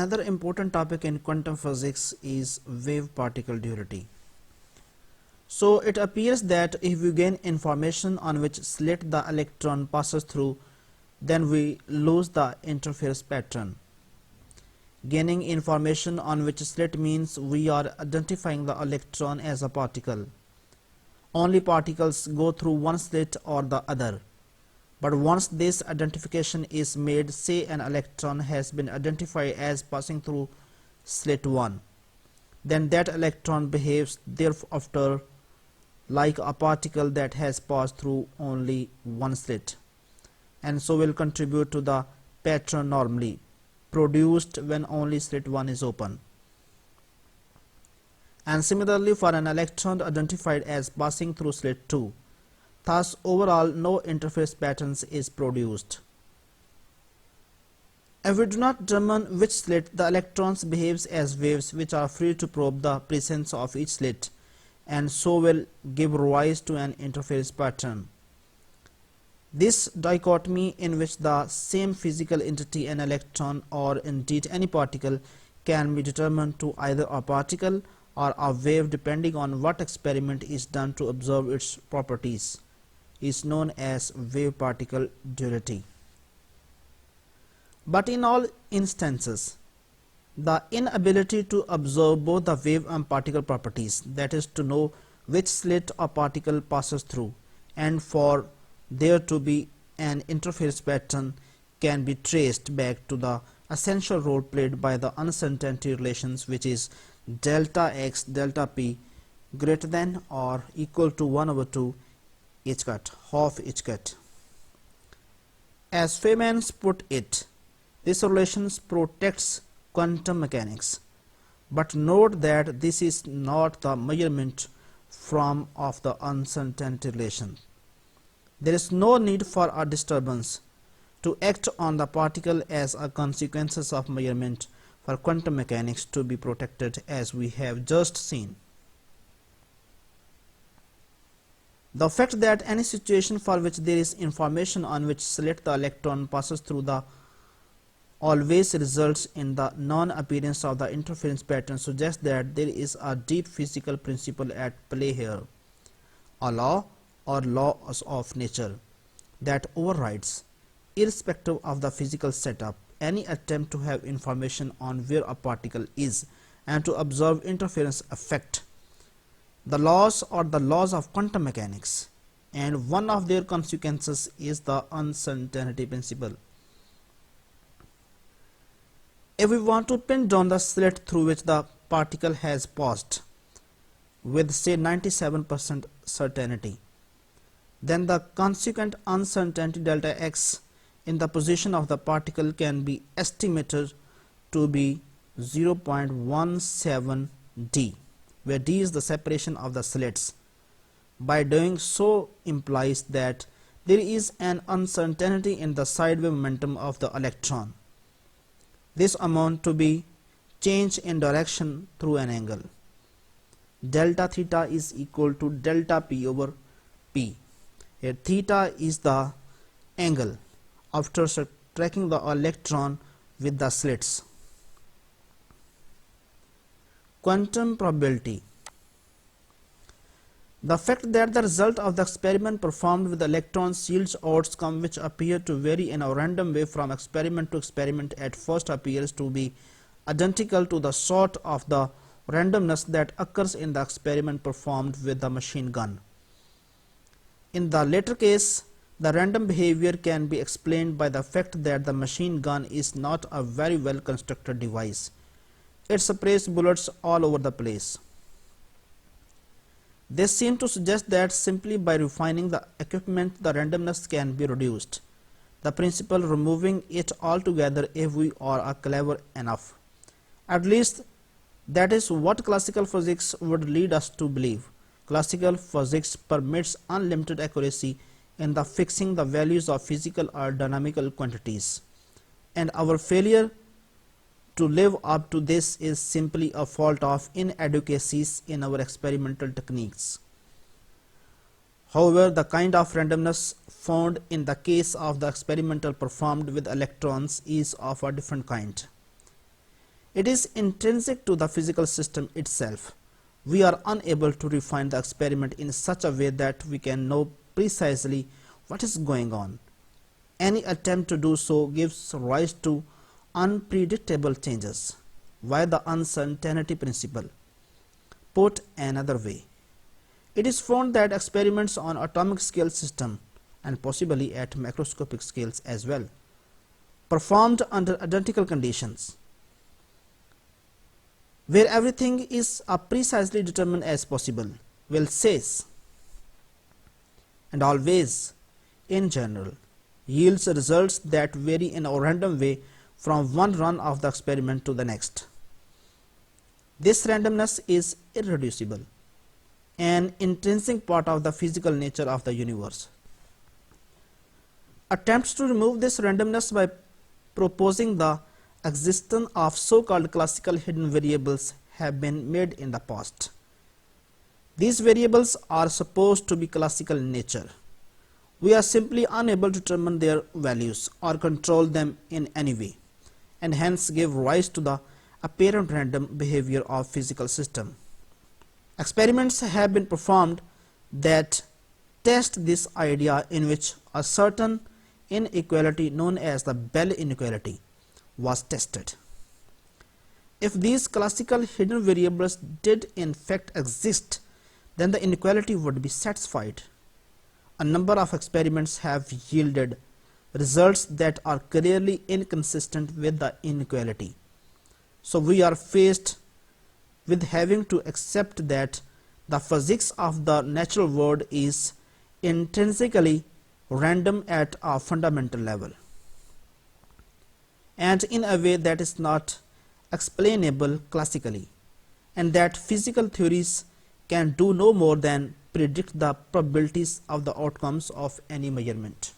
Another important topic in quantum physics is wave-particle duality. So it appears that if we gain information on which slit the electron passes through, then we lose the interference pattern. Gaining information on which slit means we are identifying the electron as a particle. Only particles go through one slit or the other. But once this identification is made, say an electron has been identified as passing through slit 1, then that electron behaves thereafter like a particle that has passed through only one slit, and so will contribute to the pattern normally produced when only slit 1 is open. And similarly for an electron identified as passing through slit 2, thus overall no interface patterns is produced. If we do not determine which slit, the electrons behaves as waves which are free to probe the presence of each slit, and so will give rise to an interference pattern. This dichotomy, in which the same physical entity, an electron or indeed any particle, can be determined to either a particle or a wave depending on what experiment is done to observe its properties, is known as wave-particle duality. But in all instances, the inability to observe both the wave and particle properties, that is to know which slit a particle passes through, and for there to be an interference pattern, can be traced back to the essential role played by the uncertainty relations, which is delta x delta p greater than or equal to 1/2 h cut, half h cut. As Feynman put it, this relation protects quantum mechanics, but note that this is not the measurement form of the uncertainty relation. There is no need for a disturbance to act on the particle as a consequence of measurement for quantum mechanics to be protected, as we have just seen. The fact that any situation for which there is information on which slit the electron passes through the always results in the non-appearance of the interference pattern suggests that there is a deep physical principle at play here, a law or laws of nature that overrides, irrespective of the physical setup, any attempt to have information on where a particle is and to observe interference effect. The laws are the laws of quantum mechanics, and one of their consequences is the uncertainty principle. If we want to pin down the slit through which the particle has passed with say 97% certainty, then the consequent uncertainty delta x in the position of the particle can be estimated to be 0.17 d, where d is the separation of the slits. By doing so implies that there is an uncertainty in the sideway momentum of the electron. This amount to be change in direction through an angle. Delta theta is equal to delta p over p. Here theta is the angle after subtracting the electron with the slits. Quantum probability. The fact that the result of the experiment performed with the electrons yields outcomes which appear to vary in a random way from experiment to experiment at first appears to be identical to the sort of the randomness that occurs in the experiment performed with the machine gun. In the latter case, the random behavior can be explained by the fact that the machine gun is not a very well constructed device. It sprays bullets all over the place. They seem to suggest that simply by refining the equipment, the randomness can be reduced. The principle removing it altogether if we are clever enough. At least that is what classical physics would lead us to believe. Classical physics permits unlimited accuracy in the fixing the values of physical or dynamical quantities, and our failure to live up to this is simply a fault of inadequacies in our experimental techniques. However, the kind of randomness found in the case of the experimental performed with electrons is of a different kind. It is intrinsic to the physical system itself. We are unable to refine the experiment in such a way that we can know precisely what is going on. Any attempt to do so gives rise to unpredictable changes via the uncertainty principle. Put another way, it is found that experiments on atomic scale system and possibly at macroscopic scales as well, performed under identical conditions, where everything is as precisely determined as possible, will cease and always, in general, yields results that vary in a random way from one run of the experiment to the next. This randomness is irreducible, an intrinsic part of the physical nature of the universe. Attempts to remove this randomness by proposing the existence of so-called classical hidden variables have been made in the past. These variables are supposed to be classical in nature. We are simply unable to determine their values or control them in any way, and hence give rise to the apparent random behavior of physical system. Experiments have been performed that test this idea, in which a certain inequality known as the Bell inequality was tested. If these classical hidden variables did in fact exist, then the inequality would be satisfied. A number of experiments have yielded results that are clearly inconsistent with the inequality. So we are faced with having to accept that the physics of the natural world is intrinsically random at a fundamental level, and in a way that is not explainable classically, and that physical theories can do no more than predict the probabilities of the outcomes of any measurement.